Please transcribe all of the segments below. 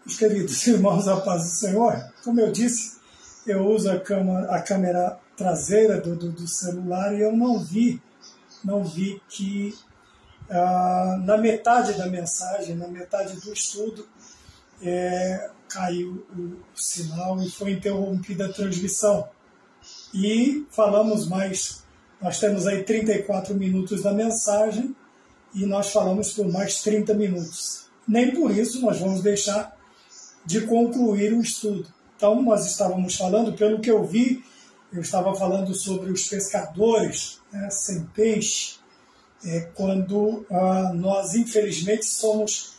Os queridos irmãos, a paz do Senhor, como eu disse, eu uso a câmera traseira do celular e eu não vi que na metade da mensagem, na metade do estudo, caiu o sinal e foi interrompida a transmissão. E falamos mais, nós temos aí 34 minutos da mensagem e nós falamos por mais 30 minutos. Nem por isso nós vamos deixar de concluir o estudo. Então, nós estávamos falando, pelo que eu vi, eu estava falando sobre os pescadores, sem peixe, quando nós, infelizmente, somos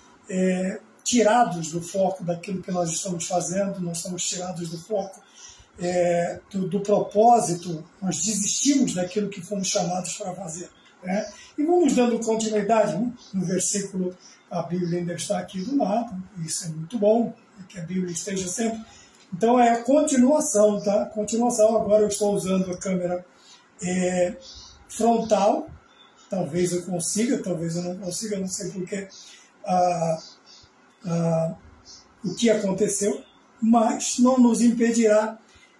tirados do foco daquilo que nós estamos fazendo, nós somos tirados do foco do propósito, nós desistimos daquilo que fomos chamados para fazer. E vamos dando continuidade, no versículo, a Bíblia ainda está aqui do lado, isso é muito bom, que a Bíblia esteja sempre. Então é a continuação, tá? Continuação, agora eu estou usando a câmera frontal, talvez eu consiga, talvez eu não consiga, não sei porque o que aconteceu, mas não nos impedirá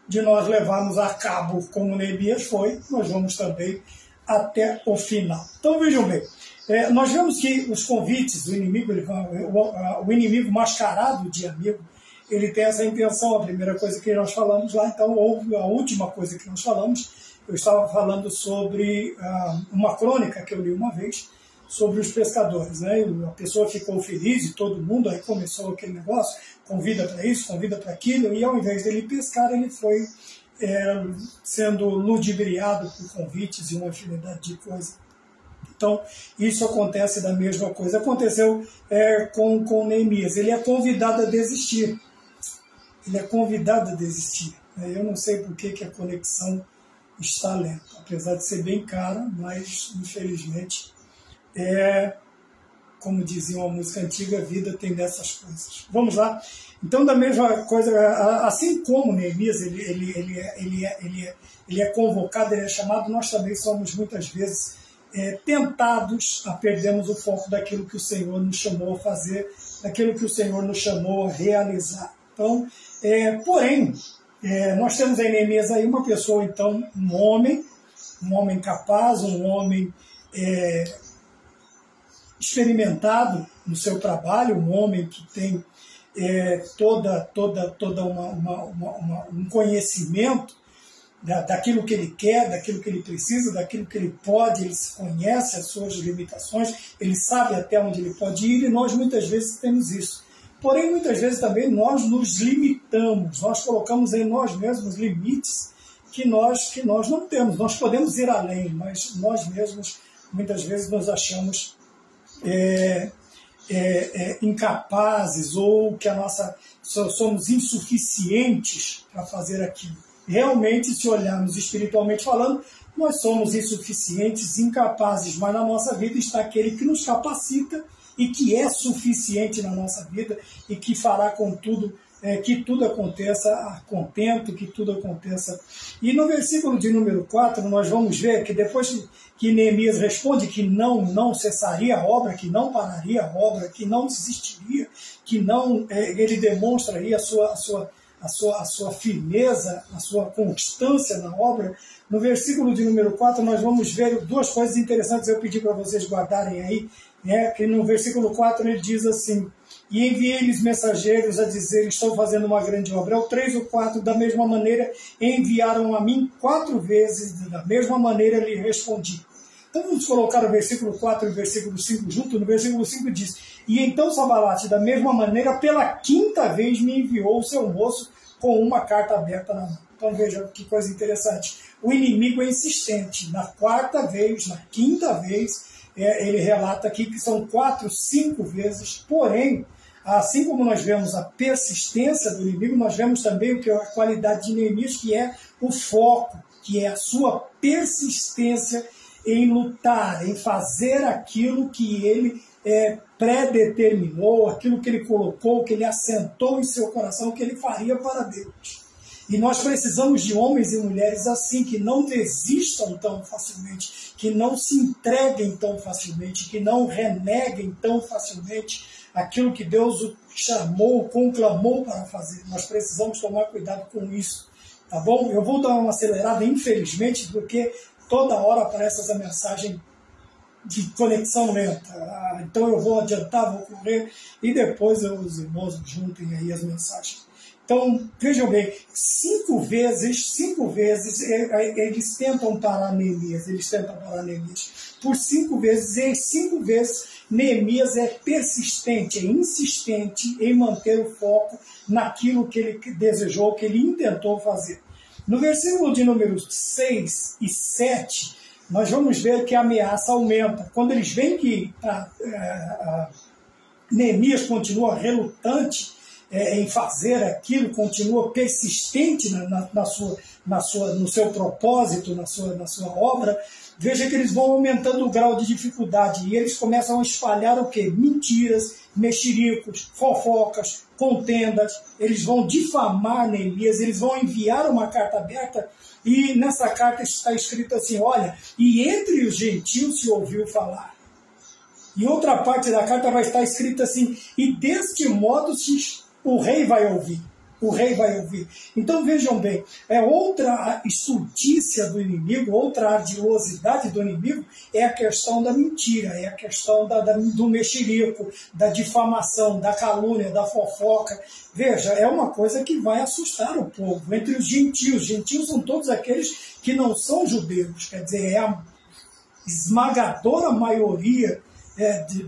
de nós levarmos a cabo como Neemias foi, nós vamos também até o final. Então vejam bem, nós vemos que os convites do inimigo, o inimigo mascarado de amigo, ele tem essa intenção, a primeira coisa que nós falamos lá, então houve a última coisa que nós falamos, eu estava falando sobre uma crônica que eu li uma vez, sobre os pescadores, A pessoa ficou feliz e todo mundo, aí começou aquele negócio, convida para isso, convida para aquilo, e ao invés dele pescar, ele foi sendo ludibriado por convites e uma infinidade de coisas. Então, isso acontece da mesma coisa. Aconteceu com Neemias, ele é convidado a desistir. Ele é convidado a desistir. Eu não sei por que a conexão está lenta, apesar de ser bem cara, mas infelizmente como dizia uma música antiga, a vida tem dessas coisas. Vamos lá. Então, da mesma coisa, assim como Neemias, ele é convocado, ele é chamado, nós também somos muitas vezes tentados a perdermos o foco daquilo que o Senhor nos chamou a fazer, daquilo que o Senhor nos chamou a realizar. Então, porém, nós temos em Neemias aí uma pessoa, então, um homem capaz, um homem experimentado no seu trabalho, um homem que tem toda um conhecimento daquilo que ele quer, daquilo que ele precisa, daquilo que ele pode, ele conhece as suas limitações, ele sabe até onde ele pode ir, e nós muitas vezes temos isso. Porém, muitas vezes também nós nos limitamos, nós colocamos em nós mesmos limites que nós não temos. Nós podemos ir além, mas nós mesmos muitas vezes nos achamos incapazes ou que somos insuficientes para fazer aquilo. Realmente, se olharmos espiritualmente falando, nós somos insuficientes, incapazes, mas na nossa vida está aquele que nos capacita e que é suficiente na nossa vida e que fará com tudo, que tudo aconteça a contento, que tudo aconteça. E no versículo de número 4, nós vamos ver que depois que Neemias responde que não cessaria a obra, que não pararia a obra, que não desistiria, que não, ele demonstra aí a sua firmeza, a sua constância na obra. No versículo de número 4, nós vamos ver duas coisas interessantes, eu pedi para vocês guardarem aí, que no versículo 4 ele diz assim: e enviei-lhes mensageiros a dizer, estou fazendo uma grande obra. É o 3 ou 4, da mesma maneira, enviaram a mim 4 vezes, da mesma maneira lhe respondi. Então vamos colocar o versículo 4 e o versículo 5 junto. No versículo 5 diz: e então Sambalate, da mesma maneira, pela 5ª vez me enviou o seu moço com uma carta aberta na mão. Então veja que coisa interessante. O inimigo é insistente. Na 4ª vez, na 5ª vez, ele relata aqui que são 4, 5 vezes, porém, assim como nós vemos a persistência do inimigo, nós vemos também o que é a qualidade de Neemias, que é o foco, que é a sua persistência em lutar, em fazer aquilo que ele predeterminou, aquilo que ele colocou, que ele assentou em seu coração, que ele faria para Deus. E nós precisamos de homens e mulheres assim, que não desistam tão facilmente, que não se entreguem tão facilmente, que não reneguem tão facilmente aquilo que Deus o chamou, conclamou para fazer. Nós precisamos tomar cuidado com isso, tá bom? Eu vou dar uma acelerada, infelizmente, porque toda hora aparece essa mensagem de conexão lenta. Então eu vou adiantar, vou correr, e depois os irmãos juntem aí as mensagens. Então, vejam bem, 5 vezes, eles tentam parar Neemias, por 5 vezes, e 5 vezes Neemias é persistente, é insistente em manter o foco naquilo que ele desejou, que ele intentou fazer. No versículo de número 6 e 7, nós vamos ver que a ameaça aumenta. Quando eles veem que Neemias continua relutante em fazer aquilo, continua persistente no seu propósito, na sua obra, veja que eles vão aumentando o grau de dificuldade e eles começam a espalhar o quê? Mentiras, mexericos, fofocas, contendas. Eles vão difamar Neemias, eles vão enviar uma carta aberta e nessa carta está escrito assim, olha, e entre os gentios se ouviu falar. E outra parte da carta vai estar escrita assim, e deste modo o rei vai ouvir. O rei vai ouvir. Então vejam bem, outra estultícia do inimigo, outra ardilosidade do inimigo é a questão da mentira, é a questão do mexerico, da difamação, da calúnia, da fofoca. Veja, é uma coisa que vai assustar o povo. Entre os gentios, gentios são todos aqueles que não são judeus, quer dizer, é a esmagadora maioria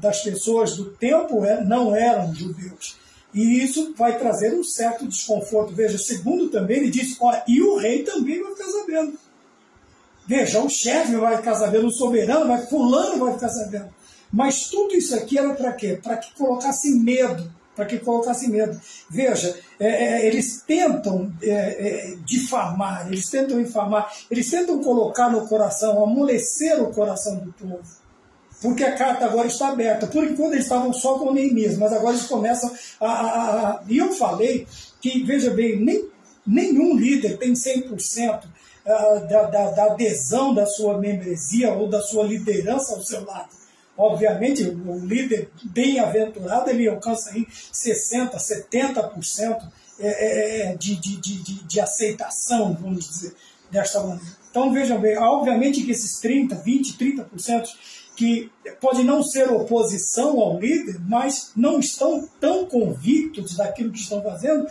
das pessoas do tempo não eram judeus. E isso vai trazer um certo desconforto. Veja, segundo também, ele diz, e o rei também vai ficar sabendo. Veja, o chefe vai ficar sabendo, o soberano, fulano vai ficar sabendo. Mas tudo isso aqui era para quê? Para que colocasse medo. Veja, eles tentam difamar, eles tentam infamar, eles tentam colocar no coração, amolecer o coração do povo. Porque a carta agora está aberta. Por enquanto eles estavam só com Neemias, mas agora eles começam E eu falei que, veja bem, nenhum líder tem 100% da adesão da sua membresia ou da sua liderança ao seu lado. Obviamente, o líder bem-aventurado, ele alcança aí 60%, 70% de aceitação, vamos dizer, desta maneira. Então, vejam bem, obviamente que esses 30% que pode não ser oposição ao líder, mas não estão tão convictos daquilo que estão fazendo,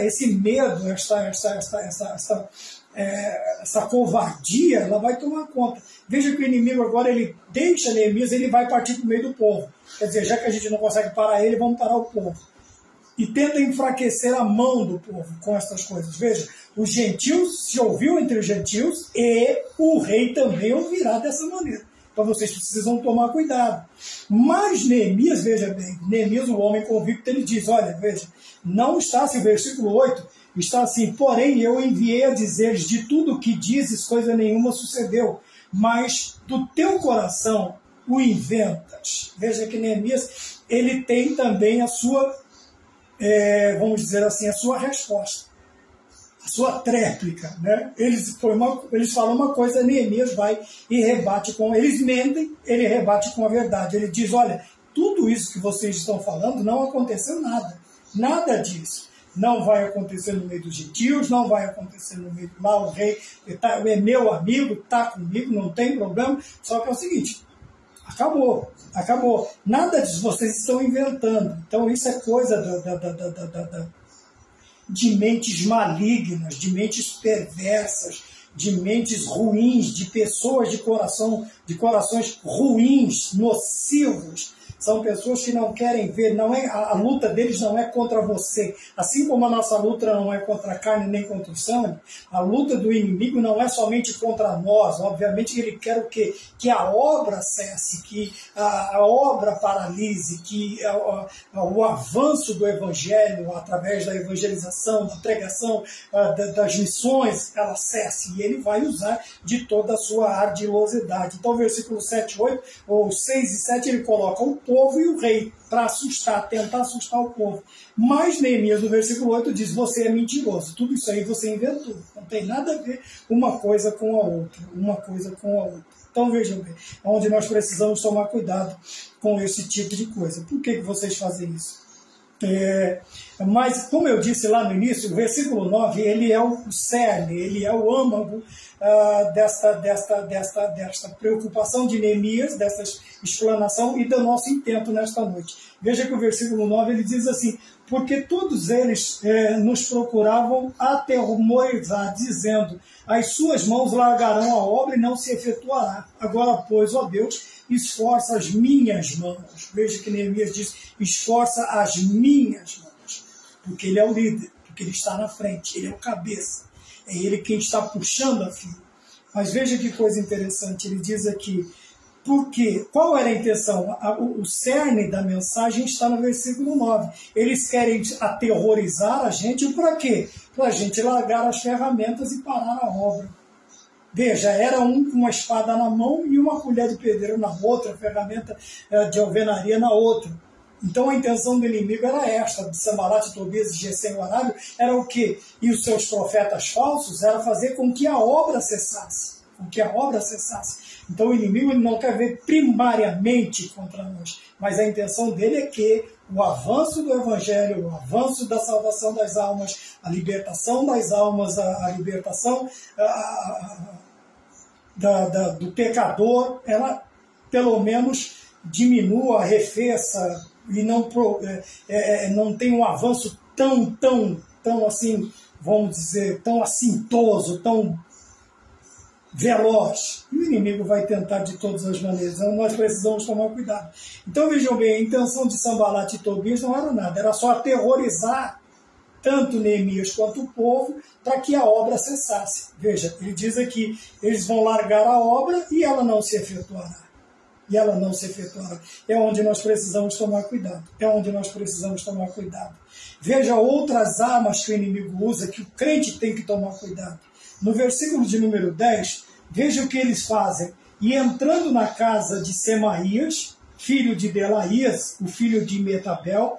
esse medo, essa covardia, ela vai tomar conta. Veja que o inimigo agora, ele deixa Neemias, ele vai partir para o meio do povo. Quer dizer, já que a gente não consegue parar ele, vamos parar o povo. E tenta enfraquecer a mão do povo com essas coisas. Veja, os gentios, se ouviu entre os gentios, e o rei também ouvirá dessa maneira. Então vocês precisam tomar cuidado. Mas Neemias, veja bem, Neemias, o homem convicto, ele diz, olha, veja, não está assim, versículo 8, está assim, porém eu enviei a dizeres de tudo o que dizes, coisa nenhuma sucedeu, mas do teu coração o inventas. Veja que Neemias, ele tem também a sua, vamos dizer assim, a sua resposta. Sua tréplica, né? Eles falam uma coisa, Neemias vai e rebate com... Eles mentem, ele rebate com a verdade. Ele diz, olha, tudo isso que vocês estão falando não aconteceu nada. Nada disso. Não vai acontecer no meio dos gentios, não vai acontecer no meio... Lá o rei é meu amigo, está comigo, não tem problema. Só que é o seguinte, acabou. Nada disso vocês estão inventando. Então isso é coisa de mentes malignas, de mentes perversas, de mentes ruins, de pessoas de corações ruins, nocivos. São pessoas que não querem ver, a luta deles não é contra você. Assim como a nossa luta não é contra a carne nem contra o sangue, a luta do inimigo não é somente contra nós. Obviamente que ele quer o quê? Que a obra cesse, que a obra paralise, que o avanço do evangelho, através da evangelização, da pregação, das missões, ela cesse. E ele vai usar de toda a sua ardilosidade. Então, versículo 7, 8, ou 6 e 7, ele coloca o povo e o rei, para tentar assustar o povo. Mas Neemias, no versículo 8, diz, você é mentiroso. Tudo isso aí você inventou. Não tem nada a ver uma coisa com a outra. Então vejam bem, é onde nós precisamos tomar cuidado com esse tipo de coisa. Por que vocês fazem isso? Mas, como eu disse lá no início, o versículo 9, ele é o cerne, ele é o âmago desta preocupação de Neemias, dessa explanação e do nosso intento nesta noite. Veja que o versículo 9 ele diz assim: porque todos eles nos procuravam atemorizar, dizendo, as suas mãos largarão a obra e não se efetuará. Agora, pois, ó Deus, esforça as minhas mãos. Veja que Neemias diz, esforça as minhas mãos. Porque ele é o líder, porque ele está na frente, ele é o cabeça. É ele quem está puxando a fila. Mas veja que coisa interessante, ele diz aqui, porque qual era a intenção? O cerne da mensagem está no versículo 9. Eles querem aterrorizar a gente, para quê? Para a gente largar as ferramentas e parar a obra. Veja, era um com uma espada na mão e uma colher de pedreiro na outra, ferramenta de alvenaria na outra. Então a intenção do inimigo era esta, de Sanbalat, Tobias e Gesem o Arábio, era o quê? E os seus profetas falsos era fazer com que a obra cessasse. Então o inimigo ele não quer ver primariamente contra nós, mas a intenção dele é que o avanço do Evangelho, o avanço da salvação das almas, a libertação das almas, a libertação do pecador, ela pelo menos diminua, arrefeça e não tem um avanço tão assim, vamos dizer, tão assintoso, tão veloz. E o inimigo vai tentar de todas as maneiras. Então nós precisamos tomar cuidado. Então vejam bem, a intenção de Sanbalat e Tobias não era nada, era só aterrorizar tanto Neemias quanto o povo para que a obra cessasse. Veja, ele diz aqui, eles vão largar a obra e ela não se efetuará. É onde nós precisamos tomar cuidado. Veja outras armas que o inimigo usa, que o crente tem que tomar cuidado. No versículo de número 10, veja o que eles fazem. E entrando na casa de Semaías, filho de Delaías, o filho de Metabel,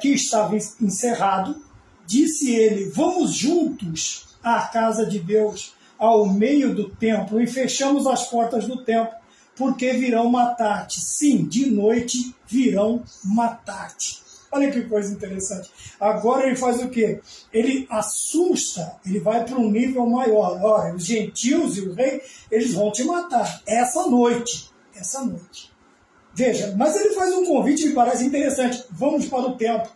que estava encerrado, disse ele, vamos juntos à casa de Deus, ao meio do templo, e fechamos as portas do templo, porque virão matar-te. Sim, de noite virão matar-te. Olha que coisa interessante. Agora ele faz o quê? Ele assusta, ele vai para um nível maior. Olha, os gentios e o rei, eles vão te matar essa noite. Veja, mas ele faz um convite que me parece interessante. Vamos para o templo,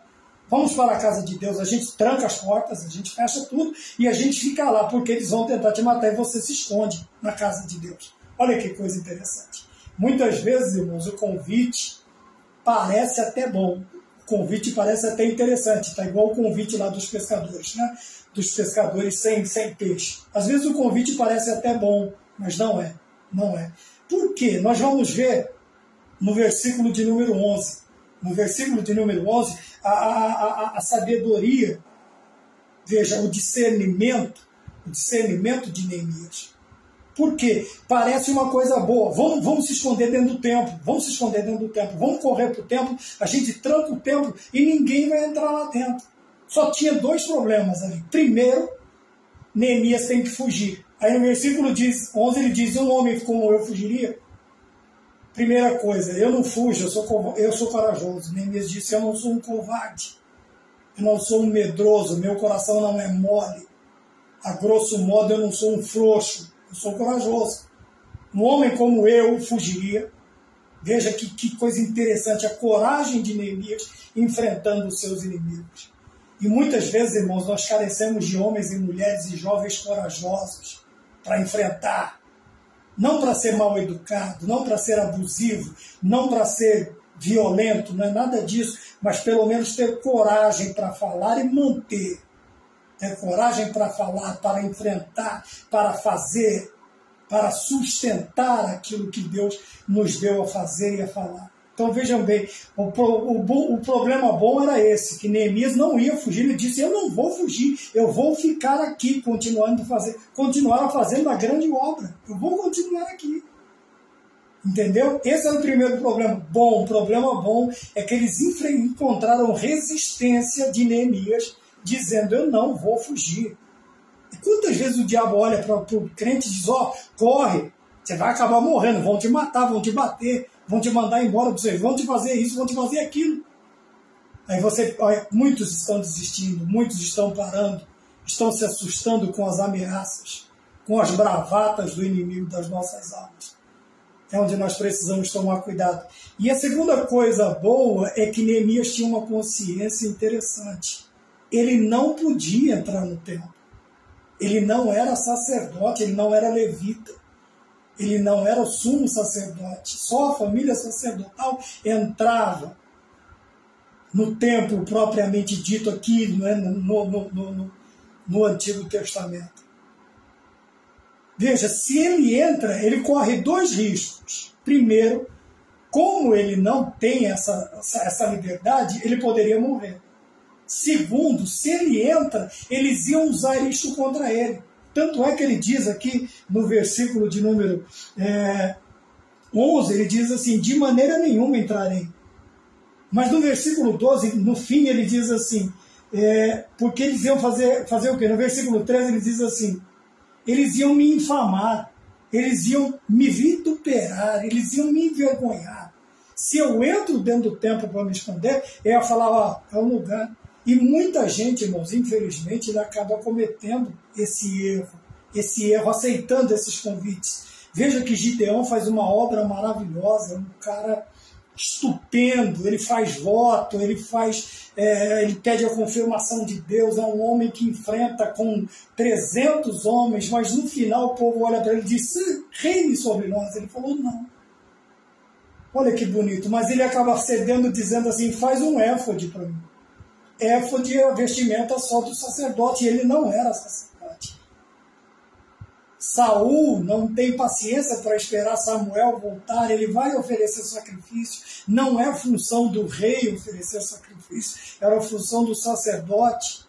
vamos para a casa de Deus. A gente tranca as portas, a gente fecha tudo e a gente fica lá, porque eles vão tentar te matar e você se esconde na casa de Deus. Olha que coisa interessante. Muitas vezes, irmãos, o convite parece até bom. O convite parece até interessante. Está igual o convite lá dos pescadores, né? Dos pescadores sem peixe. Às vezes o convite parece até bom, mas não é. Por quê? Nós vamos ver no versículo de número 11. No versículo de número 11, a sabedoria, veja, o discernimento de Neemias. Por quê? Parece uma coisa boa. Vamos se esconder dentro do templo. Vamos correr para o templo. A gente tranca o templo e ninguém vai entrar lá dentro. Só tinha dois problemas ali. Primeiro, Neemias tem que fugir. Aí no versículo 11 ele diz, um homem como eu fugiria? Primeira coisa, eu não fujo, eu sou corajoso. Neemias disse, eu não sou um covarde. Eu não sou um medroso. Meu coração não é mole. A grosso modo, eu não sou um frouxo. Eu sou corajoso. Um homem como eu fugiria. Veja que coisa interessante, a coragem de Neemias enfrentando os seus inimigos. E muitas vezes, irmãos, nós carecemos de homens e mulheres e jovens corajosos para enfrentar. Não para ser mal educado, não para ser abusivo, não para ser violento, não é nada disso, mas pelo menos ter coragem para falar e manter. Ter coragem para falar, para enfrentar, para fazer, para sustentar aquilo que Deus nos deu a fazer e a falar. Então vejam bem, o problema bom era esse, que Neemias não ia fugir, ele disse, eu não vou fugir, eu vou ficar aqui, continuar a fazer uma grande obra, eu vou continuar aqui. Entendeu? Esse é o primeiro problema bom. O problema bom é que eles encontraram resistência de Neemias, dizendo, eu não vou fugir. E quantas vezes o diabo olha para o crente e diz, corre, Você vai acabar morrendo, vão te matar, vão te bater, vão te mandar embora, vão te fazer isso, vão te fazer aquilo. Aí muitos estão desistindo, muitos estão parando, estão se assustando com as ameaças, com as bravatas do inimigo das nossas almas. É onde nós precisamos tomar cuidado. E a segunda coisa boa é que Neemias tinha uma consciência interessante. Ele não podia entrar no templo. Ele não era sacerdote, ele não era levita. Ele não era o sumo sacerdote. Só a família sacerdotal entrava no templo propriamente dito aqui, né, no Antigo Testamento. Veja, se ele entra, ele corre dois riscos. Primeiro, como ele não tem essa liberdade, ele poderia morrer. Segundo, se ele entra, eles iam usar isso contra ele. Tanto é que ele diz aqui no versículo de número 11, ele diz assim, de maneira nenhuma entrarei. Mas no versículo 12, no fim, ele diz assim, porque eles iam fazer o quê? No versículo 13 ele diz assim, eles iam me infamar, eles iam me vituperar, eles iam me envergonhar. Se eu entro dentro do templo para me esconder, eu ia falar, é um lugar. E muita gente, irmãos, infelizmente, ele acaba cometendo esse erro, aceitando esses convites. Veja que Gideão faz uma obra maravilhosa, é um cara estupendo, ele faz voto, ele pede a confirmação de Deus, é um homem que enfrenta com 300 homens, mas no final o povo olha para ele e diz, reine sobre nós. Ele falou, não. Olha que bonito, mas ele acaba cedendo, dizendo assim, faz um éfode para mim. Éfode é a vestimenta só do sacerdote, e ele não era sacerdote. Saul não tem paciência para esperar Samuel voltar, ele vai oferecer sacrifício. Não é função do rei oferecer sacrifício, era a função do sacerdote.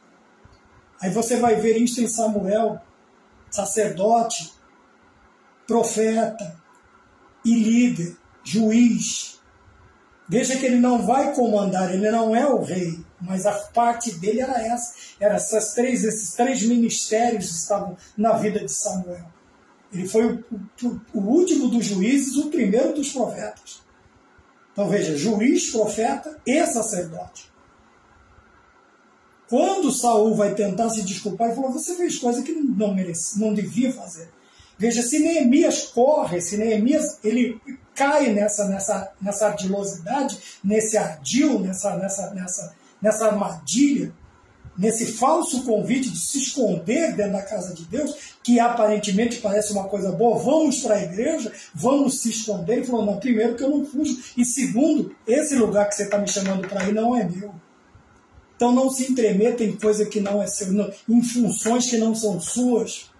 Aí você vai ver isso em Samuel, sacerdote, profeta e líder, juiz. Veja que ele não vai comandar, ele não é o rei, mas a parte dele era essa. Esses três ministérios estavam na vida de Samuel. Ele foi o último dos juízes, o primeiro dos profetas. Então veja, juiz, profeta e sacerdote. Quando Saul vai tentar se desculpar, ele falou, você fez coisa que não merecia, não devia fazer. Veja, se Neemias corre, se Neemias ele cai nessa ardilosidade, nesse ardil, nessa armadilha, nesse falso convite de se esconder dentro da casa de Deus, que aparentemente parece uma coisa boa, vamos para a igreja, vamos se esconder. Ele falou, não, primeiro que eu não fujo, e segundo, esse lugar que você está me chamando para ir não é meu. Então não se intrometa em coisa que não é seu, em funções que não são suas,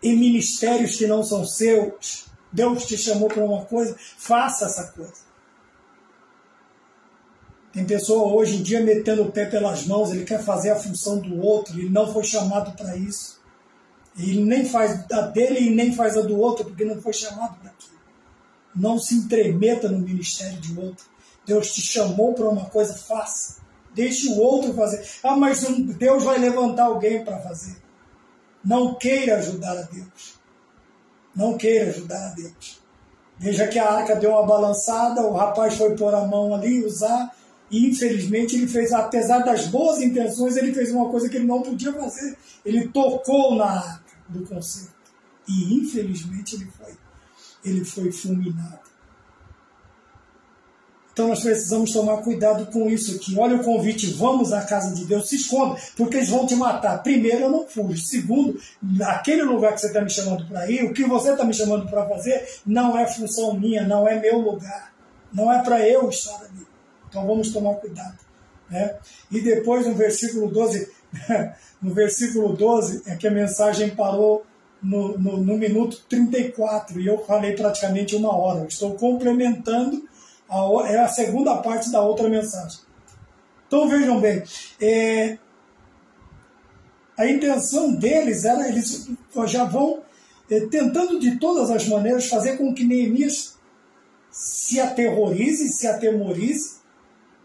em ministérios que não são seus. Deus te chamou para uma coisa, faça essa coisa. Tem pessoa hoje em dia metendo o pé pelas mãos, ele quer fazer a função do outro, ele não foi chamado para isso. Ele nem faz a dele e nem faz a do outro, porque não foi chamado para aquilo. Não se intrometa no ministério de outro. Deus te chamou para uma coisa, faça. Deixe o outro fazer. Ah, mas Deus vai levantar alguém para fazer. Não queira ajudar a Deus. Não queira ajudar a Deus. Veja que a arca deu uma balançada, o rapaz foi pôr a mão ali, usar, e infelizmente ele fez, apesar das boas intenções, ele fez uma coisa que ele não podia fazer. Ele tocou na arca do concerto. E infelizmente ele foi fulminado. Então nós precisamos tomar cuidado com isso aqui. Olha o convite, vamos à casa de Deus, se esconda, porque eles vão te matar. Primeiro, eu não fujo. Segundo, naquele lugar que você está me chamando para ir, o que você está me chamando para fazer, não é função minha, não é meu lugar. Não é para eu estar ali. Então vamos tomar cuidado. Né? E depois no versículo 12, é que a mensagem parou no minuto 34, e eu falei praticamente 1 hora. Eu estou complementando é a segunda parte da outra mensagem. Então vejam bem, a intenção deles era, eles já vão tentando de todas as maneiras fazer com que Neemias se aterrorize, se atemorize,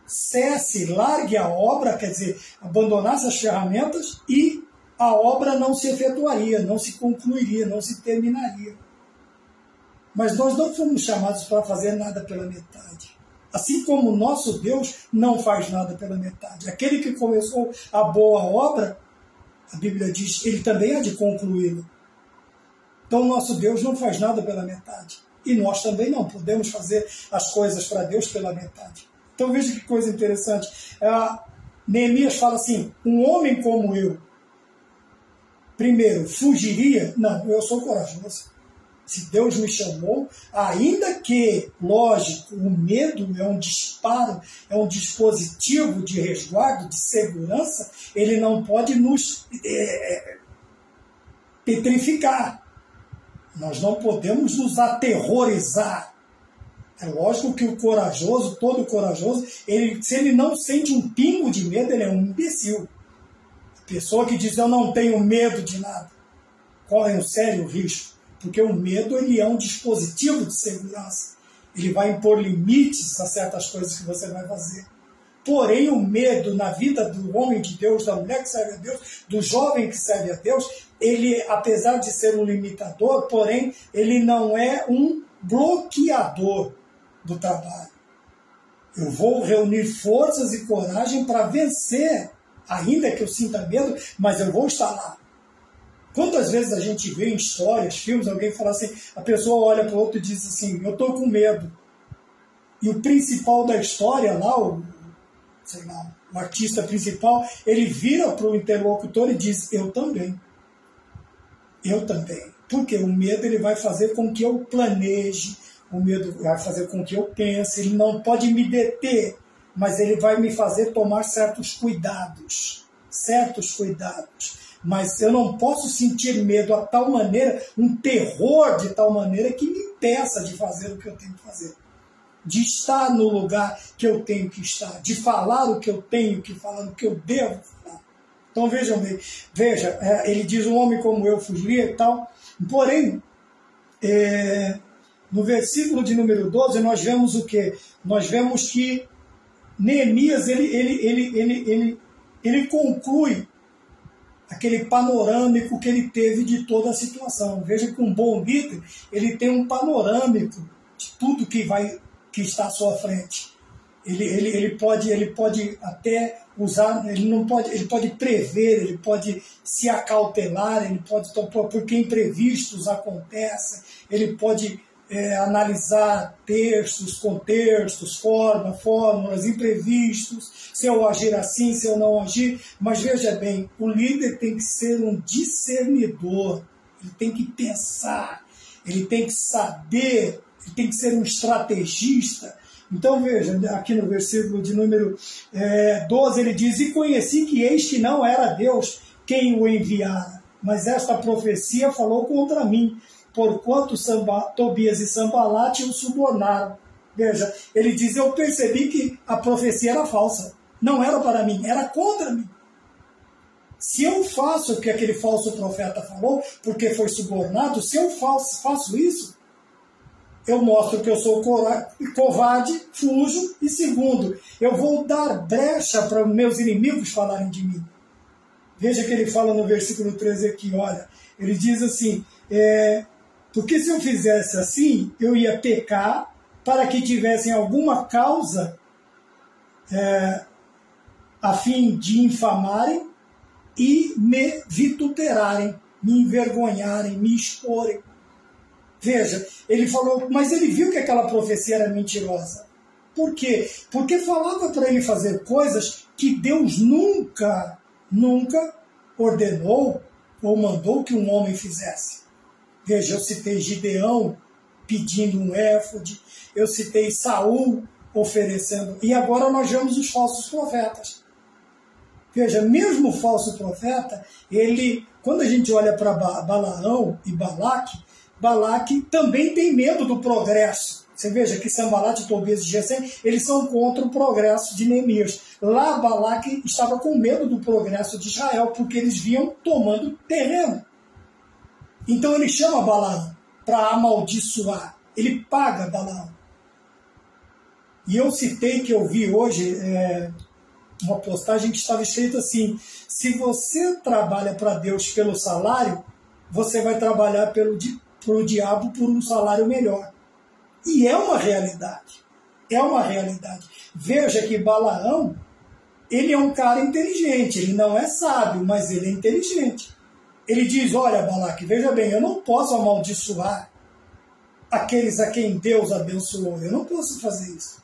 cesse, largue a obra, quer dizer, abandonasse as ferramentas, e a obra não se efetuaria, não se concluiria, não se terminaria. Mas nós não fomos chamados para fazer nada pela metade. Assim como o nosso Deus não faz nada pela metade. Aquele que começou a boa obra, a Bíblia diz, ele também há de concluí-la. Então o nosso Deus não faz nada pela metade. E nós também não podemos fazer as coisas para Deus pela metade. Então veja que coisa interessante. Neemias fala assim, um homem como eu, primeiro, fugiria? Não, eu sou corajoso. Se Deus me chamou, ainda que, lógico, o medo é um disparo, é um dispositivo de resguardo, de segurança, ele não pode nos petrificar. Nós não podemos nos aterrorizar. É lógico que o corajoso, todo corajoso, se ele não sente um pingo de medo, ele é um imbecil. A pessoa que diz, eu não tenho medo de nada, corre um sério risco. Porque o medo ele é um dispositivo de segurança. Ele vai impor limites a certas coisas que você vai fazer. Porém, o medo na vida do homem de Deus, da mulher que serve a Deus, do jovem que serve a Deus, ele, apesar de ser um limitador, porém, ele não é um bloqueador do trabalho. Eu vou reunir forças e coragem para vencer, ainda que eu sinta medo, mas eu vou estar lá. Quantas vezes a gente vê em histórias, filmes, alguém fala assim, a pessoa olha para o outro e diz assim, eu estou com medo. E o principal da história lá, o artista principal, ele vira para o interlocutor e diz, eu também. Eu também. Porque o medo ele vai fazer com que eu planeje, o medo vai fazer com que eu pense, ele não pode me deter, mas ele vai me fazer tomar certos cuidados. Mas eu não posso sentir medo a tal maneira, um terror de tal maneira que me impeça de fazer o que eu tenho que fazer. De estar no lugar que eu tenho que estar, de falar o que eu tenho que falar, o que eu devo falar. Então vejam bem, ele diz, um homem como eu fugiria e tal. Porém, no versículo de número 12, nós vemos o quê? Nós vemos que Neemias, ele conclui aquele panorâmico que ele teve de toda a situação. Veja que um bom líder, ele tem um panorâmico de tudo que está à sua frente. Ele pode até usar, ele pode prever, ele pode se acautelar, ele pode, porque imprevistos acontecem, ele pode analisar textos, contextos, fórmulas, imprevistos, se eu agir assim, se eu não agir. Mas veja bem, o líder tem que ser um discernidor, ele tem que pensar, ele tem que saber, ele tem que ser um estrategista. Então veja, aqui no versículo de número 12 ele diz, e conheci que este não era Deus quem o enviara, mas esta profecia falou contra mim, porquanto Tobias e Sanbalate o subornaram. Veja, ele diz, eu percebi que a profecia era falsa. Não era para mim, era contra mim. Se eu faço o que aquele falso profeta falou, porque foi subornado, se eu faço isso, eu mostro que eu sou covarde, fujo, e segundo, eu vou dar brecha para meus inimigos falarem de mim. Veja que ele fala no versículo 13 aqui, olha, ele diz assim, porque se eu fizesse assim, eu ia pecar para que tivessem alguma causa a fim de infamarem e me vituperarem, me envergonharem, me exporem. Veja, ele falou, mas ele viu que aquela profecia era mentirosa. Por quê? Porque falava para ele fazer coisas que Deus nunca ordenou ou mandou que um homem fizesse. Veja, eu citei Gideão pedindo um éfode, eu citei Saul oferecendo, e agora nós vemos os falsos profetas. Veja, mesmo o falso profeta, quando a gente olha para Balaão e Balaque também tem medo do progresso. Você veja que Sanbalate, Tobias e Gesem, eles são contra o progresso de Neemias. Lá Balaque estava com medo do progresso de Israel, porque eles vinham tomando terreno. Então ele chama Balaão para amaldiçoar. Ele paga Balaão. E eu citei que eu vi hoje uma postagem que estava escrito assim, se você trabalha para Deus pelo salário, você vai trabalhar para o diabo por um salário melhor. E é uma realidade. É uma realidade. Veja que Balaão, ele é um cara inteligente, ele não é sábio, mas ele é inteligente. Ele diz, olha, Balaque, veja bem, eu não posso amaldiçoar aqueles a quem Deus abençoou. Eu não posso fazer isso.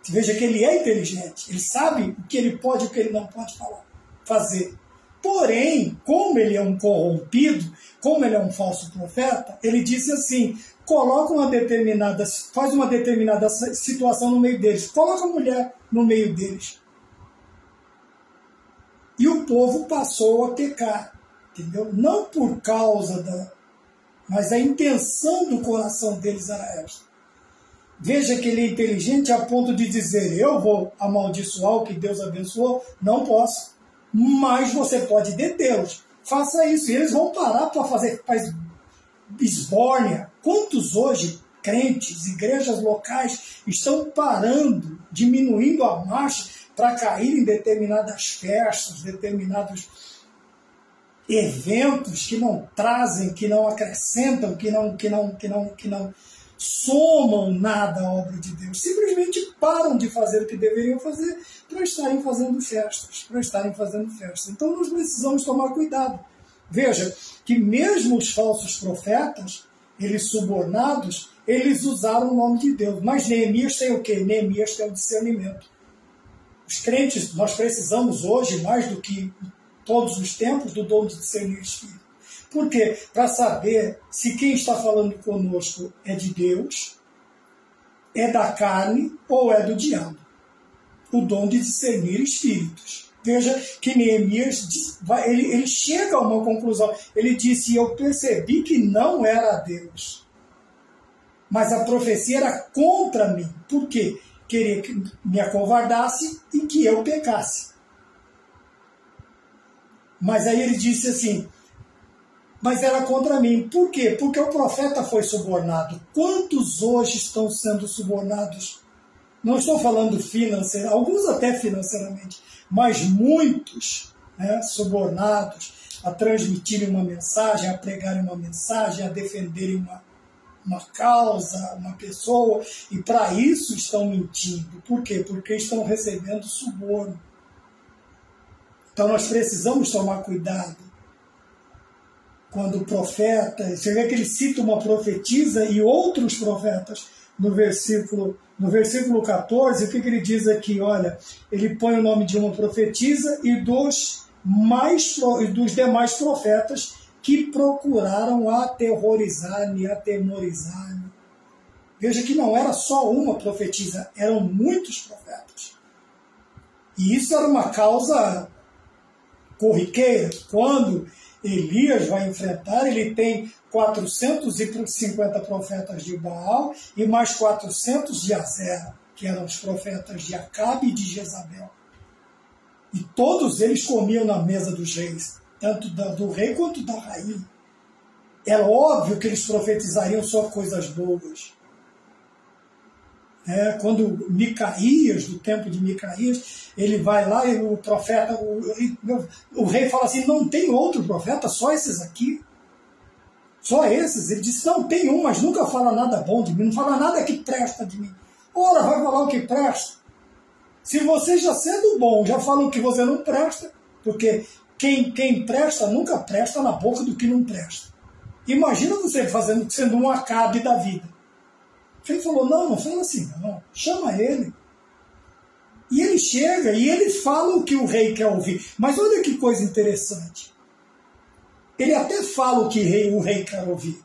Veja que ele é inteligente. Ele sabe o que ele pode e o que ele não pode fazer. Porém, como ele é um corrompido, como ele é um falso profeta, ele disse assim, faz uma determinada situação no meio deles. Coloca a mulher no meio deles. E o povo passou a pecar. Entendeu? Não por causa mas a intenção do coração deles era essa. Veja que ele é inteligente a ponto de dizer, eu vou amaldiçoar o que Deus abençoou? Não posso. Mas você pode detê-los. Faça isso. E eles vão parar para fazer esbórnia. Quantos hoje, crentes, igrejas locais, estão parando, diminuindo a marcha para cair em determinadas festas, determinados eventos que não trazem, que não acrescentam, que não somam nada à obra de Deus. Simplesmente param de fazer o que deveriam fazer para estarem fazendo festas. Então nós precisamos tomar cuidado. Veja que mesmo os falsos profetas, eles subornados, eles usaram o nome de Deus. Mas Neemias tem o quê? Neemias tem o discernimento. Os crentes, nós precisamos hoje, mais do que todos os tempos, do dom de discernir o Espírito. Por quê? Para saber se quem está falando conosco é de Deus, é da carne ou é do diabo. O dom de discernir espíritos. Veja que Neemias ele chega a uma conclusão. Ele disse, eu percebi que não era Deus. Mas a profecia era contra mim. Por quê? Queria que me acovardasse e que eu pecasse. Mas aí ele disse assim, mas era contra mim. Por quê? Porque o profeta foi subornado. Quantos hoje estão sendo subornados? Não estou falando financeiramente, alguns até financeiramente, mas muitos, né, subornados a transmitirem uma mensagem, a pregarem uma mensagem, a defenderem uma causa, uma pessoa, e para isso estão mentindo. Por quê? Porque estão recebendo suborno. Então nós precisamos tomar cuidado. Quando o profeta, você vê que ele cita uma profetisa e outros profetas no versículo 14, o que ele diz aqui? Olha, ele põe o nome de uma profetisa e dos demais profetas que procuraram aterrorizar-me, atemorizar-me. Veja que não era só uma profetisa, eram muitos profetas. E isso era uma causa corriqueira. Quando Elias vai enfrentar, ele tem 450 profetas de Baal e mais 400 de Azera, que eram os profetas de Acabe e de Jezabel. E todos eles comiam na mesa dos reis, tanto do rei quanto da rainha. Era óbvio que eles profetizariam só coisas boas. Quando Micaías, do tempo de Micaías, ele vai lá e o profeta, o rei fala assim, não tem outro profeta, só esses aqui. Só esses. Ele disse, não, tem um, mas nunca fala nada bom de mim, não fala nada que presta de mim. Ora, vai falar o que presta. Se você já sendo bom, já fala o que você não presta, porque quem presta nunca presta na boca do que não presta. Imagina você sendo um Acabe da vida. Ele falou, não fala assim não, chama ele. E ele chega e ele fala o que o rei quer ouvir. Mas olha que coisa interessante. Ele até fala o que o rei quer ouvir.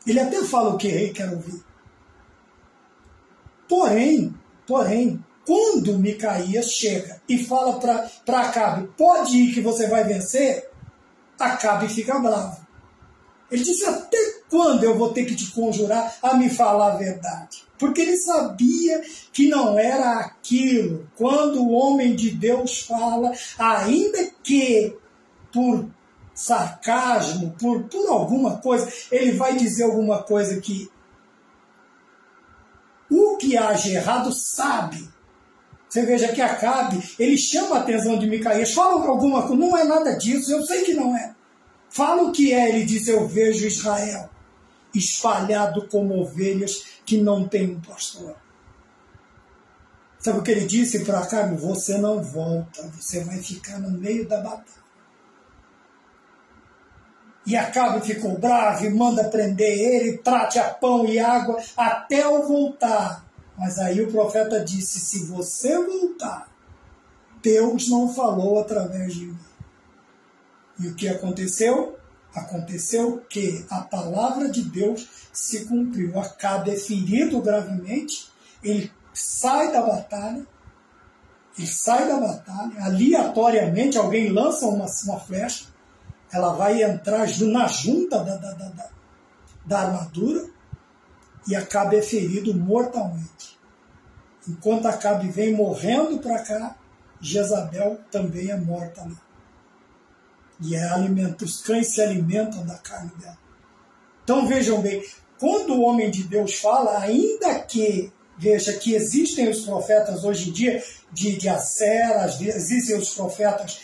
Ele até fala o que o rei quer ouvir. Porém, quando Micaías chega e fala para Acabe, pode ir que você vai vencer, Acabe fica bravo. Ele disse, até quando eu vou ter que te conjurar a me falar a verdade? Porque ele sabia que não era aquilo. Quando o homem de Deus fala, ainda que por sarcasmo, por alguma coisa, ele vai dizer alguma coisa que o que age errado sabe. Você veja que Acabe, ele chama a atenção de Micaías, fala alguma coisa, não é nada disso, eu sei que não é. Fala o que é, ele diz, eu vejo Israel espalhado como ovelhas que não tem um pastor. Sabe o que ele disse para Acabe? Você não volta, você vai ficar no meio da batalha. E Acabe ficou bravo e manda prender ele, trate a pão e água até eu voltar. Mas aí o profeta disse, se você voltar, Deus não falou através de mim. E o que aconteceu? Aconteceu que a palavra de Deus se cumpriu. Acabe é ferido gravemente, ele sai da batalha, aleatoriamente alguém lança uma flecha, ela vai entrar na junta da armadura e Acabe é ferido mortalmente. Enquanto Acabe vem morrendo para cá, Jezabel também é morta lá. E os cães se alimentam da carne dela. Então vejam bem, quando o homem de Deus fala, ainda que, veja que existem os profetas hoje em dia, de Acera, existem os profetas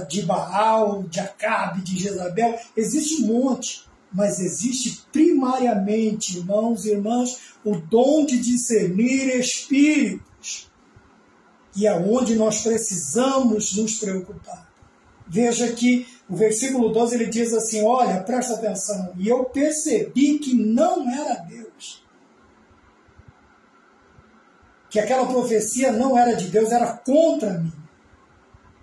de Baal, de Acabe, de Jezabel, existe um monte, mas existe primariamente, irmãos e irmãs, o dom de discernir espíritos, e é onde nós precisamos nos preocupar. Veja que o versículo 12 ele diz assim, olha, presta atenção, e eu percebi que não era Deus. Que aquela profecia não era de Deus, era contra mim.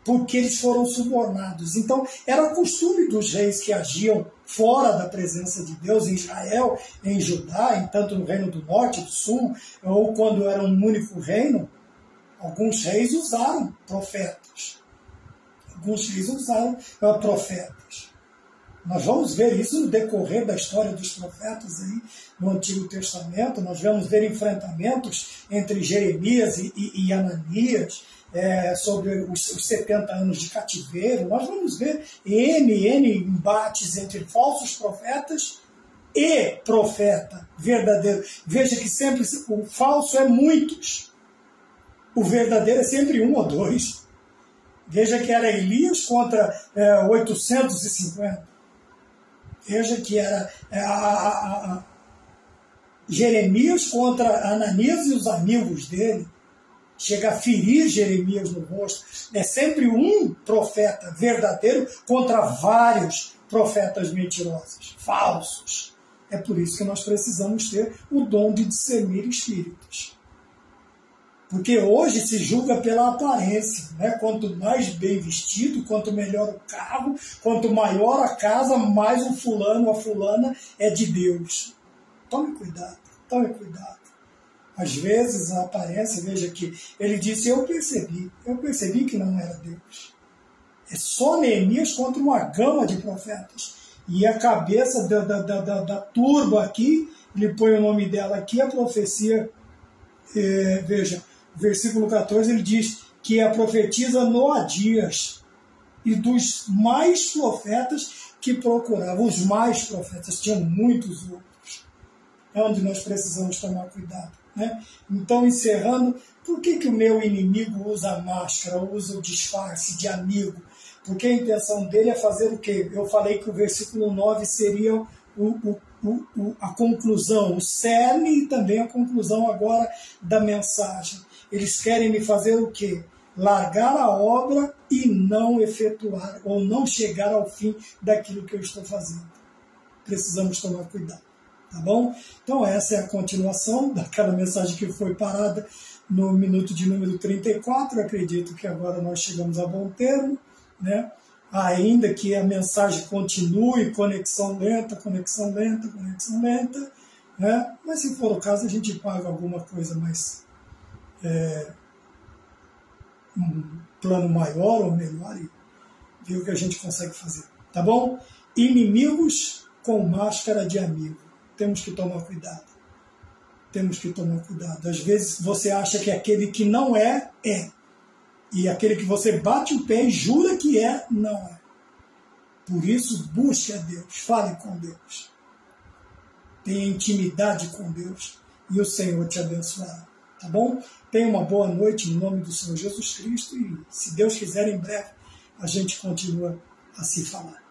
Porque eles foram subornados. Então, era costume dos reis que agiam fora da presença de Deus, em Israel, em Judá, tanto no reino do norte, do sul, ou quando era um único reino, alguns reis usaram profetas. Nós vamos ver isso no decorrer da história dos profetas aí, no Antigo Testamento. Nós vamos ver enfrentamentos entre Jeremias e Ananias sobre os 70 anos de cativeiro. Nós vamos ver N embates entre falsos profetas e profeta verdadeiro. Veja que sempre o falso é muitos, o verdadeiro é sempre um ou dois. Veja que era Elias contra 850. Veja que era Jeremias contra Ananias e os amigos dele. Chega a ferir Jeremias no rosto. É sempre um profeta verdadeiro contra vários profetas mentirosos, falsos. É por isso que nós precisamos ter o dom de discernir espíritos. Porque hoje se julga pela aparência, né? Quanto mais bem vestido, quanto melhor o carro, quanto maior a casa, mais o fulano ou a fulana é de Deus. Tome cuidado, tome cuidado. Às vezes a aparência, veja que ele disse, eu percebi que não era Deus. É só Neemias contra uma gama de profetas. E a cabeça da turba aqui, ele põe o nome dela aqui, a profecia, veja, versículo 14, ele diz que a profetisa Noadias, e dos mais profetas que procuravam, os mais profetas, tinham muitos outros. É onde nós precisamos tomar cuidado. Né? Então, encerrando, por que o meu inimigo usa máscara, usa o disfarce de amigo? Porque a intenção dele é fazer o quê? Eu falei que o versículo 9 seria a conclusão, o cerne e também a conclusão agora da mensagem. Eles querem me fazer o quê? Largar a obra e não efetuar, ou não chegar ao fim daquilo que eu estou fazendo. Precisamos tomar cuidado, tá bom? Então essa é a continuação daquela mensagem que foi parada no minuto de número 34. Acredito que agora nós chegamos a bom termo, né? Ainda que a mensagem continue, conexão lenta, né? Mas se for o caso, a gente paga alguma coisa mais, um plano maior ou melhor e ver o que a gente consegue fazer, tá bom? Inimigos com máscara de amigo. Temos que tomar cuidado. Temos que tomar cuidado. Às vezes você acha que aquele que não é, é. E aquele que você bate o pé e jura que é, não é. Por isso, busque a Deus, fale com Deus. Tenha intimidade com Deus e o Senhor te abençoará. Tá bom? Tenha uma boa noite em nome do Senhor Jesus Cristo e, se Deus quiser, em breve a gente continua a se falar.